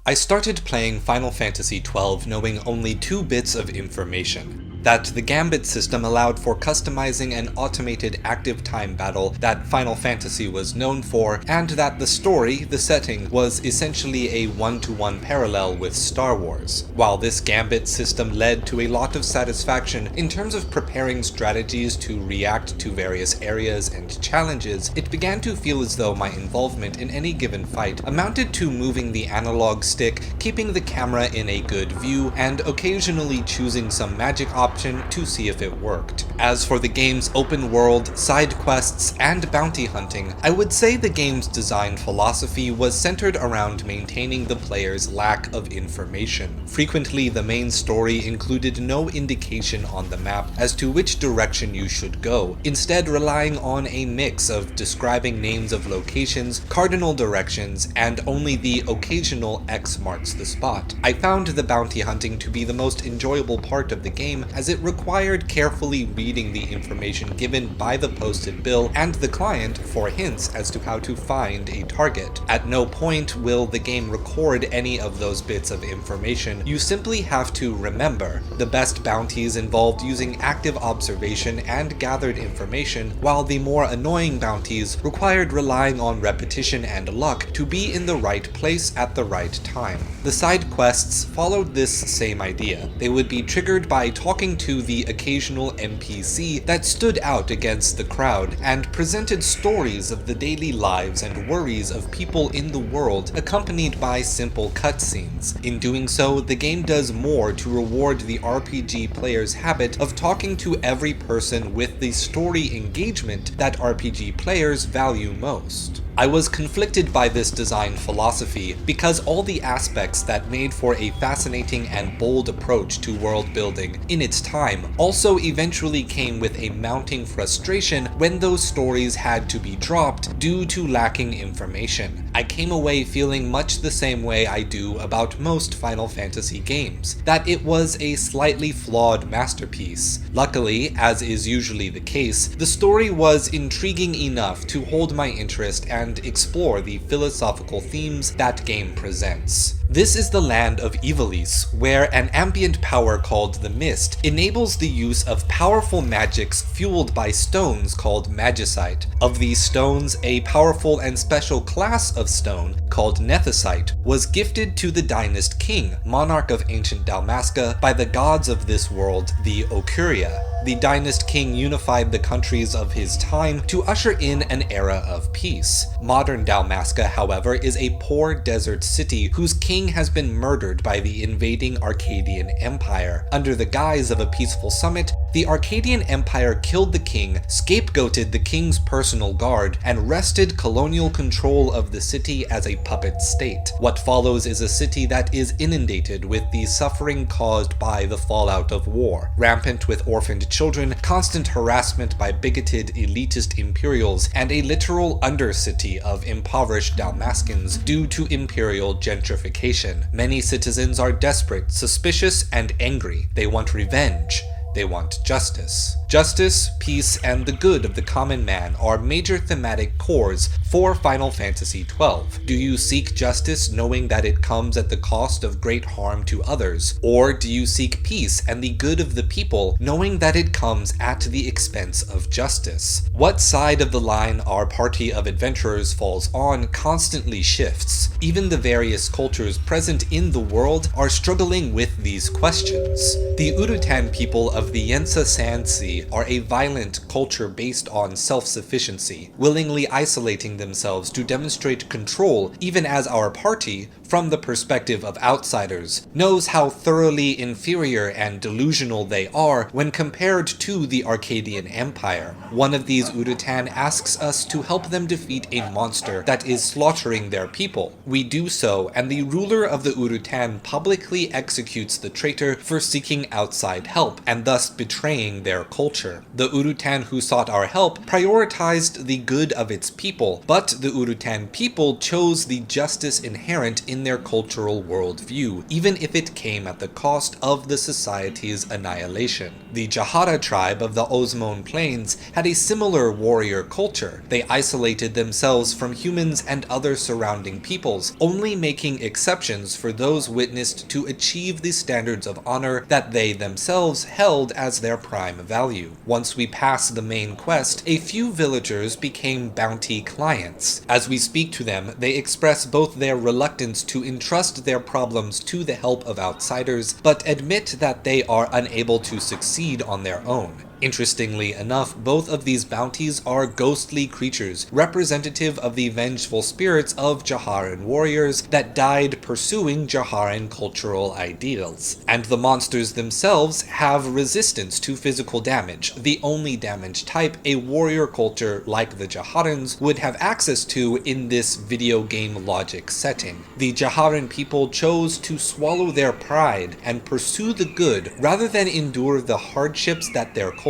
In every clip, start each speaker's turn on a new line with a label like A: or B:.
A: I started playing Final Fantasy XII knowing only 2 bits of information. That the Gambit system allowed for customizing an automated active time battle that Final Fantasy was known for, and that the story, the setting, was essentially a one-to-one parallel with Star Wars. While this Gambit system led to a lot of satisfaction in terms of preparing strategies to react to various areas and challenges, it began to feel as though my involvement in any given fight amounted to moving the analog stick, keeping the camera in a good view, and occasionally choosing some magic option to see if it worked. As for the game's open world, side quests, and bounty hunting, I would say the game's design philosophy was centered around maintaining the player's lack of information. Frequently, the main story included no indication on the map as to which direction you should go, instead relying on a mix of describing names of locations, cardinal directions, and only the occasional X marks the spot. I found the bounty hunting to be the most enjoyable part of the game, as it required carefully reading the information given by the posted bill and the client for hints as to how to find a target. At no point will the game record any of those bits of information. You simply have to remember. The best bounties involved using active observation and gathered information, while the more annoying bounties required relying on repetition and luck to be in the right place at the right time. The side quests followed this same idea. They would be triggered by talking to the occasional NPC that stood out against the crowd and presented stories of the daily lives and worries of people in the world, accompanied by simple cutscenes. In doing so, the game does more to reward the RPG player's habit of talking to every person with the story engagement that RPG players value most. I was conflicted by this design philosophy because all the aspects that made for a fascinating and bold approach to world building in its time also eventually came with a mounting frustration when those stories had to be dropped due to lacking information. I came away feeling much the same way I do about most Final Fantasy games, that it was a slightly flawed masterpiece. Luckily, as is usually the case, the story was intriguing enough to hold my interest and explore the philosophical themes that game presents. This is the land of Ivalice, where an ambient power called the Mist enables the use of powerful magics fueled by stones called magicite. Of these stones, a powerful and special class of stone, called nethicite, was gifted to the Dynast King, monarch of ancient Dalmasca, by the gods of this world, the Ocuria. The Dynast King unified the countries of his time to usher in an era of peace. Modern Dalmasca, however, is a poor desert city whose king has been murdered by the invading Arcadian Empire. Under the guise of a peaceful summit, the Arcadian Empire killed the king, scapegoated the king's personal guard, and wrested colonial control of the city as a puppet state. What follows is a city that is inundated with the suffering caused by the fallout of war, rampant with orphaned children, constant harassment by bigoted elitist imperials, and a literal undercity of impoverished Dalmascans due to imperial gentrification. Many citizens are desperate, suspicious, and angry. They want revenge. They want justice. Justice, peace, and the good of the common man are major thematic cores for Final Fantasy XII. Do you seek justice knowing that it comes at the cost of great harm to others? Or do you seek peace and the good of the people knowing that it comes at the expense of justice? What side of the line our party of adventurers falls on constantly shifts. Even the various cultures present in the world are struggling with these questions. The Urutan people of the Yensa Sand Sea are a violent culture based on self-sufficiency, willingly isolating themselves to demonstrate control, even as our party, from the perspective of outsiders, knows how thoroughly inferior and delusional they are when compared to the Arcadian Empire. One of these Urutan asks us to help them defeat a monster that is slaughtering their people. We do so, and the ruler of the Urutan publicly executes the traitor for seeking outside help, and thus betraying their culture. culture. The Urutan who sought our help prioritized the good of its people, but the Urutan people chose the justice inherent in their cultural worldview, even if it came at the cost of the society's annihilation. The Jahara tribe of the Osmone Plains had a similar warrior culture. They isolated themselves from humans and other surrounding peoples, only making exceptions for those witnessed to achieve the standards of honor that they themselves held as their prime value. Once we pass the main quest, a few villagers became bounty clients. As we speak to them, they express both their reluctance to entrust their problems to the help of outsiders, but admit that they are unable to succeed on their own. Interestingly enough, both of these bounties are ghostly creatures, representative of the vengeful spirits of Jaharan warriors that died pursuing Jaharan cultural ideals. And the monsters themselves have resistance to physical damage, the only damage type a warrior culture like the Jaharans would have access to in this video game logic setting. The Jaharan people chose to swallow their pride and pursue the good rather than endure the hardships that their culture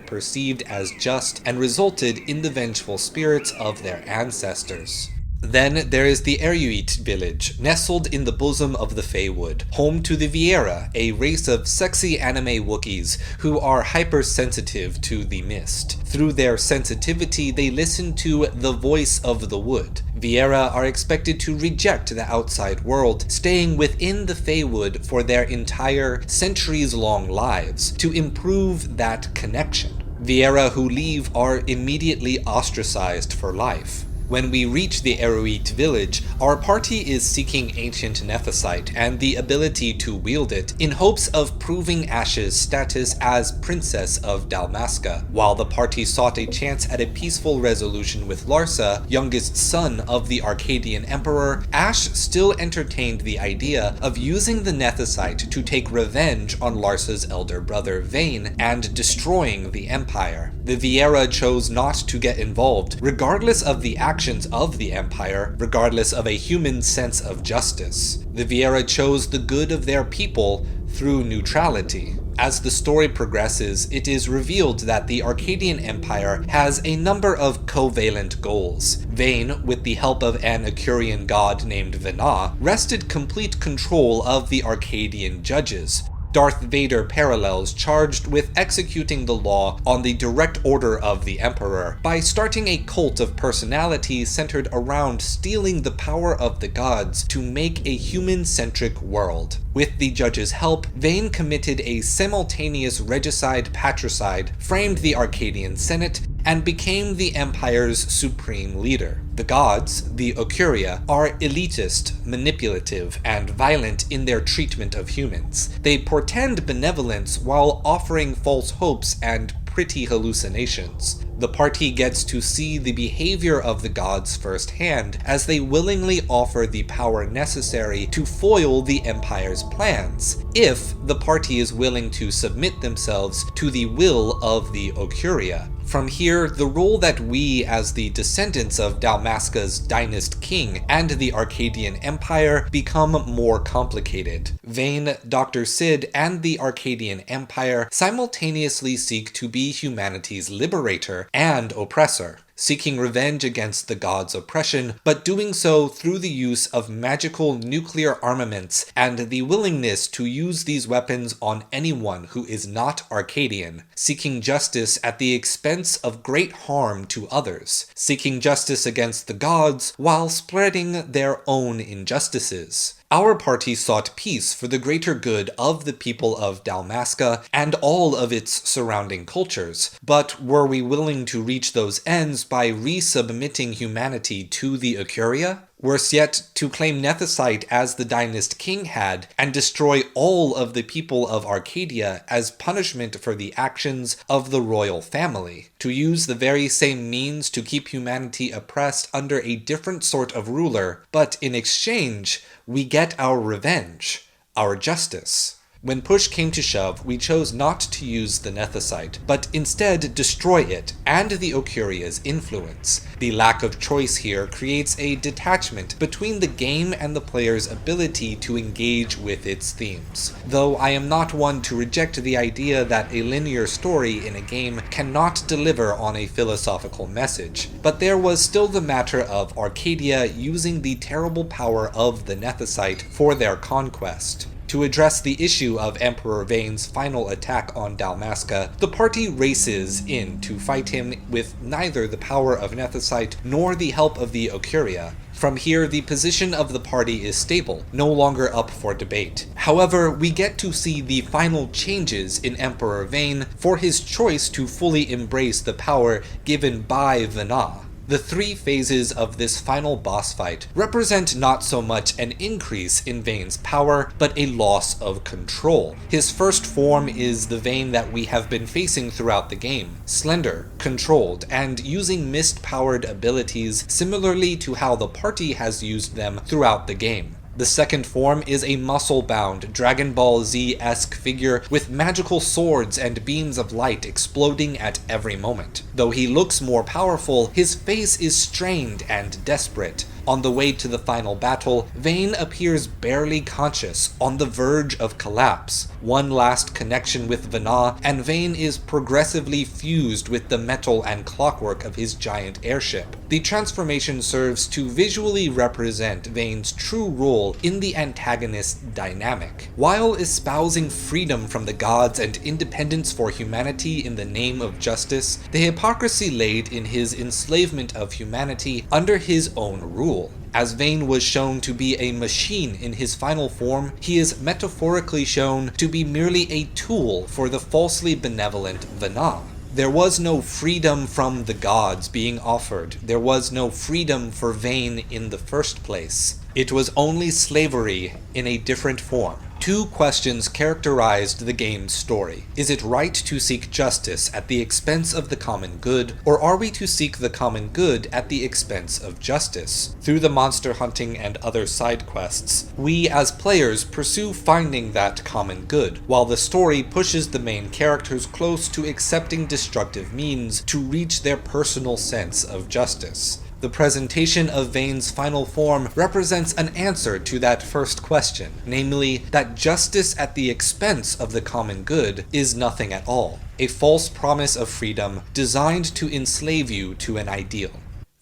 A: perceived as just and resulted in the vengeful spirits of their ancestors. Then there is the Eruit village, nestled in the bosom of the Feywood, home to the Viera, a race of sexy anime Wookiees who are hypersensitive to the mist. Through their sensitivity, they listen to the voice of the wood. Viera are expected to reject the outside world, staying within the Feywood for their entire centuries-long lives to improve that connection. Viera who leave are immediately ostracized for life. When we reach the Eruit village, our party is seeking ancient nephesite and the ability to wield it in hopes of proving Ash's status as Princess of Dalmasca. While the party sought a chance at a peaceful resolution with Larsa, youngest son of the Arcadian Emperor, Ash still entertained the idea of using the nephesite to take revenge on Larsa's elder brother Vane and destroying the Empire. The Viera chose not to get involved, regardless of the actions of the Empire, regardless of a human sense of justice. The Viera chose the good of their people through neutrality. As the story progresses, it is revealed that the Arcadian Empire has a number of covalent goals. Vane, with the help of an Icurian god named Vena, wrested complete control of the Arcadian judges. Darth Vader parallels charged with executing the law on the direct order of the Emperor by starting a cult of personality centered around stealing the power of the gods to make a human-centric world. With the judges' help, Vane committed a simultaneous regicide-patricide, framed the Arcadian Senate, and became the Empire's supreme leader. The gods, the Ocuria, are elitist, manipulative, and violent in their treatment of humans. They portend benevolence while offering false hopes and pretty hallucinations. The party gets to see the behavior of the gods firsthand as they willingly offer the power necessary to foil the Empire's plans, if the party is willing to submit themselves to the will of the Ocuria. From here, the role that we, as the descendants of Dalmasca's dynast king and the Arcadian Empire, become more complicated. Vane, Dr. Sid, and the Arcadian Empire simultaneously seek to be humanity's liberator and oppressor, seeking revenge against the gods' oppression, but doing so through the use of magical nuclear armaments and the willingness to use these weapons on anyone who is not Arcadian, seeking justice at the expense of great harm to others, seeking justice against the gods while spreading their own injustices. Our party sought peace for the greater good of the people of Dalmasca and all of its surrounding cultures, but were we willing to reach those ends by resubmitting humanity to the Ocuria? Worse yet, to claim nephesite as the dynast king had, and destroy all of the people of Arcadia as punishment for the actions of the royal family. To use the very same means to keep humanity oppressed under a different sort of ruler, but in exchange, we get our revenge, our justice. When push came to shove, we chose not to use the Nethicite, but instead destroy it and the Okuria's influence. The lack of choice here creates a detachment between the game and the player's ability to engage with its themes. Though I am not one to reject the idea that a linear story in a game cannot deliver on a philosophical message, but there was still the matter of Arcadia using the terrible power of the Nethicite for their conquest. To address the issue of Emperor Vane's final attack on Dalmasca, the party races in to fight him with neither the power of Nethicite nor the help of the Okuria. From here, the position of the party is stable, no longer up for debate. However, we get to see the final changes in Emperor Vane for his choice to fully embrace the power given by Vana. The three phases of this final boss fight represent not so much an increase in Vane's power, but a loss of control. His first form is the Vane that we have been facing throughout the game, slender, controlled, and using mist-powered abilities similarly to how the party has used them throughout the game. The second form is a muscle-bound, Dragon Ball Z-esque figure with magical swords and beams of light exploding at every moment. Though he looks more powerful, his face is strained and desperate. On the way to the final battle, Vane appears barely conscious, on the verge of collapse. One last connection with Vana, and Vane is progressively fused with the metal and clockwork of his giant airship. The transformation serves to visually represent Vane's true role in the antagonist dynamic. While espousing freedom from the gods and independence for humanity in the name of justice, the hypocrisy laid in his enslavement of humanity under his own rule. As Vane was shown to be a machine in his final form, he is metaphorically shown to be merely a tool for the falsely benevolent Vana. There was no freedom from the gods being offered. There was no freedom for Vane in the first place. It was only slavery in a different form. Two questions characterized the game's story. Is it right to seek justice at the expense of the common good, or are we to seek the common good at the expense of justice? Through the monster hunting and other side quests, we as players pursue finding that common good, while the story pushes the main characters close to accepting destructive means to reach their personal sense of justice. The presentation of Vane's final form represents an answer to that first question, namely, that justice at the expense of the common good is nothing at all, a false promise of freedom designed to enslave you to an ideal.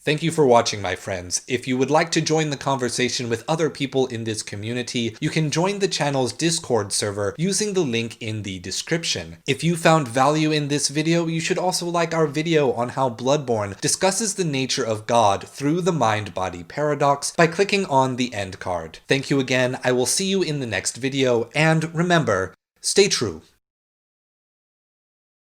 A: Thank you for watching, my friends. If you would like to join the conversation with other people in this community, you can join the channel's Discord server using the link in the description. If you found value in this video, you should also like our video on how Bloodborne discusses the nature of God through the mind-body paradox by clicking on the end card. Thank you again, I will see you in the next video, and remember, stay true.